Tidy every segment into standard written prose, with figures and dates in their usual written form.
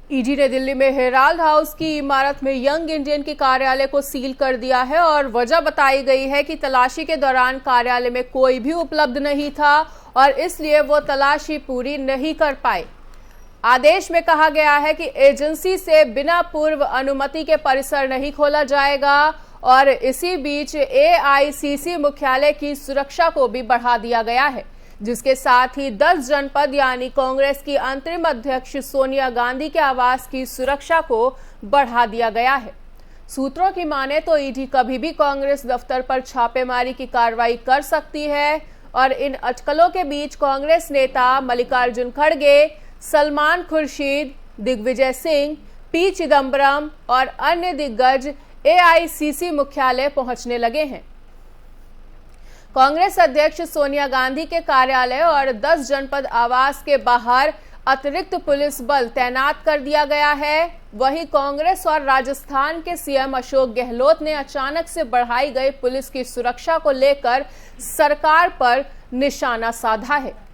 ED ने दिल्ली में Herald house की इमारत में यंग इंडियन के कार्यालय को सील कर दिया है और वजह बताई गई है कि तलाशी के दौरान कार्यालय में कोई भी उपलब्ध नहीं था और इसलिए वो तलाशी पूरी नहीं कर पाए। आदेश में कहा गया है कि एजेंसी से बिना पूर्व अनुमति के परिसर नहीं खोला जाएगा और इसी बीच एआईसीसी मुख्यालय की सुरक्षा को भी बढ़ा दिया गया है, जिसके साथ ही 10 जनपद यानी कांग्रेस की अंतरिम अध्यक्ष सोनिया गांधी के आवास की सुरक्षा को बढ़ा दिया गया है। सूत्रों की माने तो ईडी कभी भी कांग्रेस दफ्तर पर छापेमारी की कार्रवाई कर सकती है और इन अटकलों के बीच कांग्रेस नेता मल्लिकार्जुन खड़गे, सलमान खुर्शीद, दिग्विजय सिंह, पी चिदम्बरम और अन्य दिग्गज एआईसीसी मुख्यालय पहुंचने लगे हैं। कांग्रेस अध्यक्ष सोनिया गांधी के कार्यालय और 10 जनपद आवास के बाहर अतिरिक्त पुलिस बल तैनात कर दिया गया है। वहीं कांग्रेस और राजस्थान के सीएम अशोक गहलोत ने अचानक से बढ़ाई गई पुलिस की सुरक्षा को लेकर सरकार पर निशाना साधा है।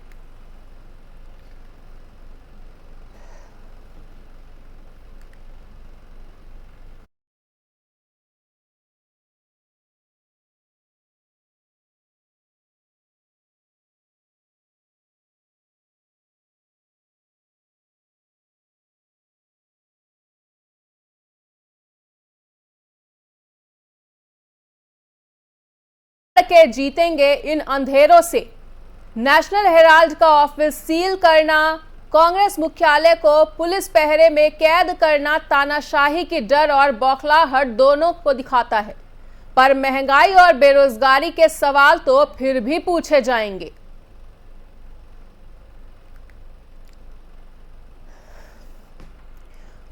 के जीतेंगे इन अंधेरों से। नेशनल हेराल्ड का ऑफिस सील करना, कांग्रेस मुख्यालय को पुलिस पहरे में कैद करना तानाशाही की डर और बौखलाहट दोनों को दिखाता है, पर महंगाई और बेरोजगारी के सवाल तो फिर भी पूछे जाएंगे।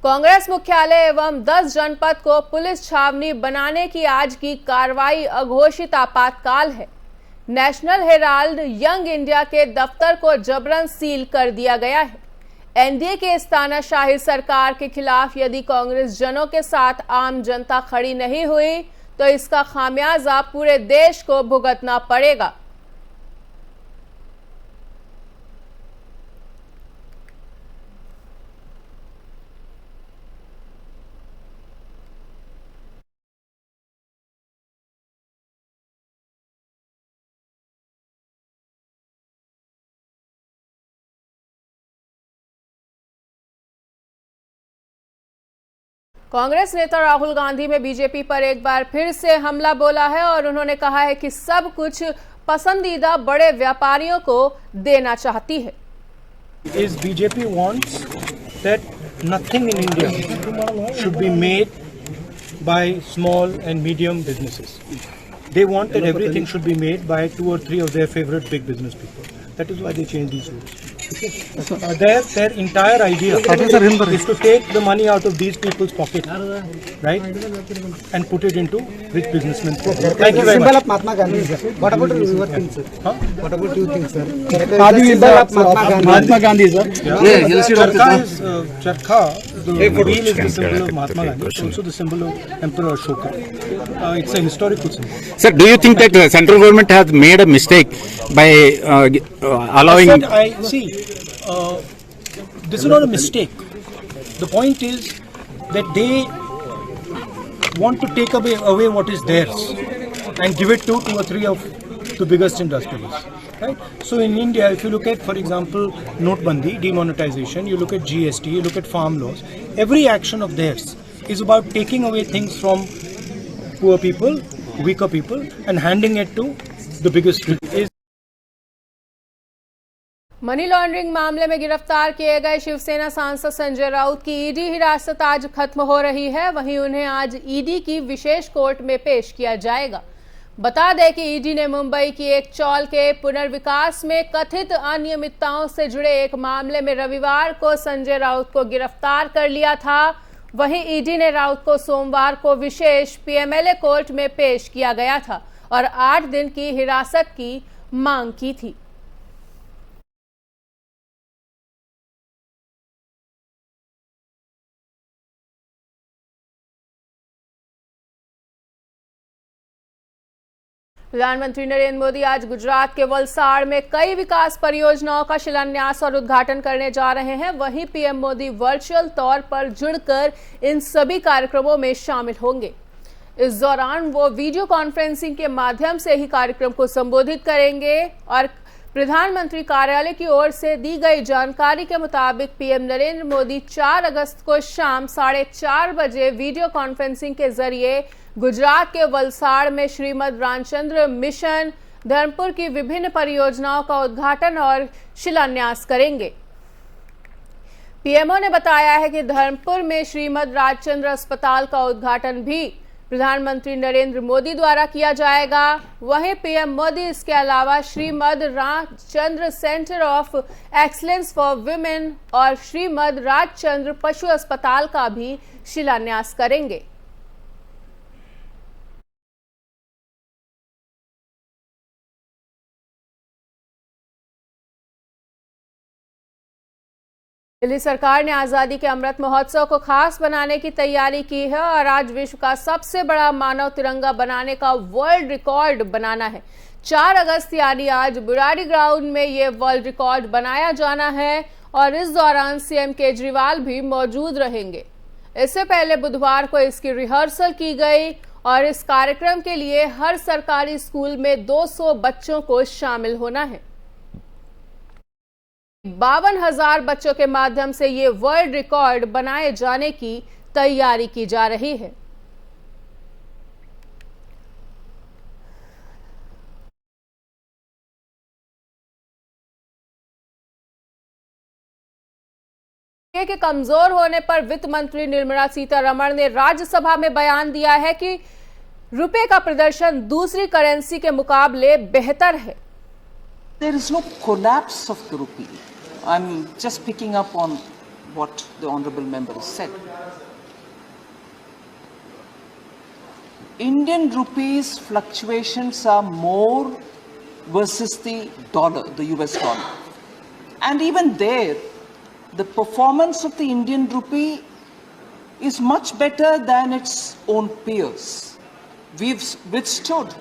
कांग्रेस मुख्यालय एवं 10 जनपद को पुलिस छावनी बनाने की आज की कार्रवाई अघोषित आपातकाल है। नेशनल हेराल्ड यंग इंडिया के दफ्तर को जबरन सील कर दिया गया है। एनडीए के इस तानाशाही सरकार के खिलाफ यदि कांग्रेस जनों के साथ आम जनता खड़ी नहीं हुई तो इसका खामियाजा पूरे देश को भुगतना पड़ेगा। कांग्रेस नेता राहुल गांधी में बीजेपी पर एक बार फिर से हमला बोला है और उन्होंने कहा है कि सब कुछ पसंदीदा बड़े व्यापारियों को देना चाहती है। Is BJP wants that nothing in India should be made by small and medium businesses. They want that everything should be made by 2 or 3 of their favorite big business people. That is why they changed these rules. Their entire idea is to take the money out of these people's pocket, right, and put it into rich businessmen's pocket. Thank you very much. Symbol of Mahatma Gandhi, sir. What about your thing, sir? Huh? What about you think, sir? Symbol of Mahatma Gandhi, sir. Charkha is Charkha. The wheel is the symbol of Mahatma Gandhi. It's also the symbol of Emperor Ashoka. It's a historical symbol. Sir, do you think that the central government has made a mistake by allowing? This is not a mistake. The point is that they want to take away what is theirs and give it to 2 or 3 of the biggest industrialists. Right? So in India, if you look at, for example, Notbandi, demonetization, you look at GST, you look at farm laws, every action of theirs is about taking away things from poor people, weaker people, and handing it to the biggest. Money laundering मामले में गिरफ्तार किए गए शिवसेना सांसद संजय राउत की ED हिरासत आज खत्म हो रही है। वहीं उन्हें आज ईडी की विशेष कोर्ट में पेश किया जाएगा। बता दें कि ईडी ने मुंबई की एक चौल के पुनर्विकास में कथित अनियमितताओं से जुड़े एक मामले में रविवार को संजय राउत को गिरफ्तार कर लिया था। वहीं ईडी ने राउत को सोमवार को विशेष पीएमएलए कोर्ट में पेश किया गया था और 8 दिन की हिरासत की मांग की थी। प्रधानमंत्री नरेंद्र मोदी आज गुजरात के वलसाड़ में कई विकास परियोजनाओं का शिलान्यास और उद्घाटन करने जा रहे हैं। वहीं पीएम मोदी वर्चुअल तौर पर जुड़कर इन सभी कार्यक्रमों में शामिल होंगे। इस दौरान वो वीडियो कॉन्फ्रेंसिंग के माध्यम से ही कार्यक्रम को संबोधित करेंगे और प्रधानमंत्री कार्यालय की ओर से दी गई जानकारी के मुताबिक पीएम नरेंद्र मोदी 4 अगस्त को शाम 4:30 बजे वीडियो कॉन्फ्रेंसिंग के जरिए गुजरात के वलसाड़ में श्रीमद रामचंद्र मिशन धर्मपुर की विभिन्न परियोजनाओं का उद्घाटन और शिलान्यास करेंगे। पीएमओ ने बताया है कि धर्मपुर में श्रीमद रामचंद्र अस्पताल का उद्घाटन भी प्रधानमंत्री नरेंद्र मोदी द्वारा किया जाएगा। वहीं पीएम मोदी इसके अलावा Shrimad Ramchandra centre of excellence for women और श्रीमद रामचंद्र पशु अस्पताल का भी शिलान्यास करेंगे। दिल्ली सरकार ने आजादी के अमृत महोत्सव को खास बनाने की तैयारी की है और आज विश्व का सबसे बड़ा मानव तिरंगा बनाने का वर्ल्ड रिकॉर्ड बनाना है। 4 अगस्त यानी आज बुराड़ी ग्राउंड में ये वर्ल्ड रिकॉर्ड बनाया जाना है और इस दौरान सीएम केजरीवाल भी मौजूद रहेंगे। इससे पहले बुधवार को इसकी रिहर्सल की गई और इस कार्यक्रम के लिए हर सरकारी स्कूल में 200 बच्चों को शामिल होना है। 52,000 बच्चों के माध्यम से ये वर्ल्ड रिकॉर्ड बनाए जाने की तैयारी की जा रही है। के कमजोर होने पर वित्त मंत्री निर्मला सीतारमण ने राज्यसभा में बयान दिया है कि रुपए का प्रदर्शन दूसरी करेंसी के मुकाबले बेहतर है। There is no collapse of the rupee. I'm just picking up on what the honorable member has said. Indian rupees fluctuations are more versus the dollar, the US dollar. And even there, the performance of the Indian rupee is much better than its own peers. We've withstood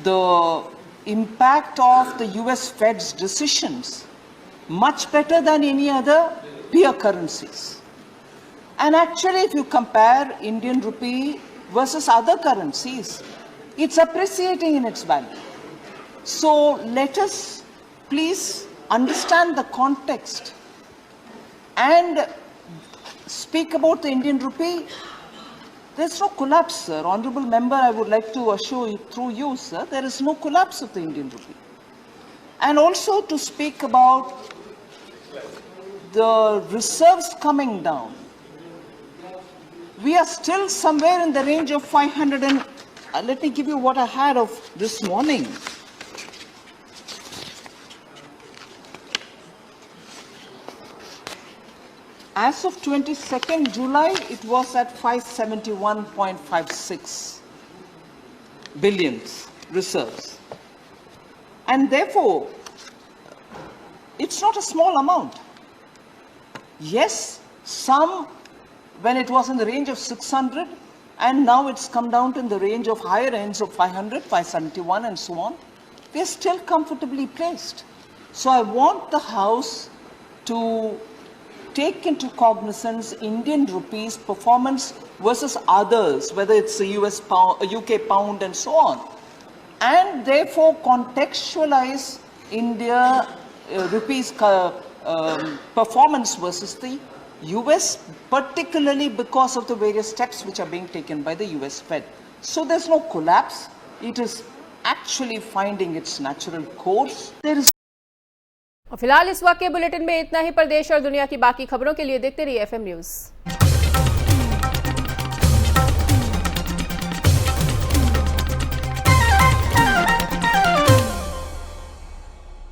the impact of the US Fed's decisions much better than any other peer currencies. And actually, if you compare Indian rupee versus other currencies, it's appreciating in its value. So let us please understand the context and speak about the Indian rupee. There's no collapse, sir. Honorable member, I would like to assure you, through you, sir, there is no collapse of the Indian rupee. And also to speak about the reserves coming down. We are still somewhere in the range of 500 and let me give you what I had of this morning. As of 22nd July, it was at 571.56 billions reserves. And therefore, it's not a small amount. Yes, some, when it was in the range of 600, and now it's come down to in the range of higher ends of 500, 571 and so on, we are still comfortably placed. So I want the House to take into cognizance Indian rupees performance versus others, whether it's the US pound, UK pound and so on, and therefore contextualize India rupees performance versus the US, particularly because of the various steps which are being taken by the US Fed. So there's no collapse. It is actually finding its natural course. There is फिलहाल इस वक्त के bulletin में इतना ही। प्रदेश और दुनिया की बाकी खबरों के लिए देखते रहिए FM न्यूज़।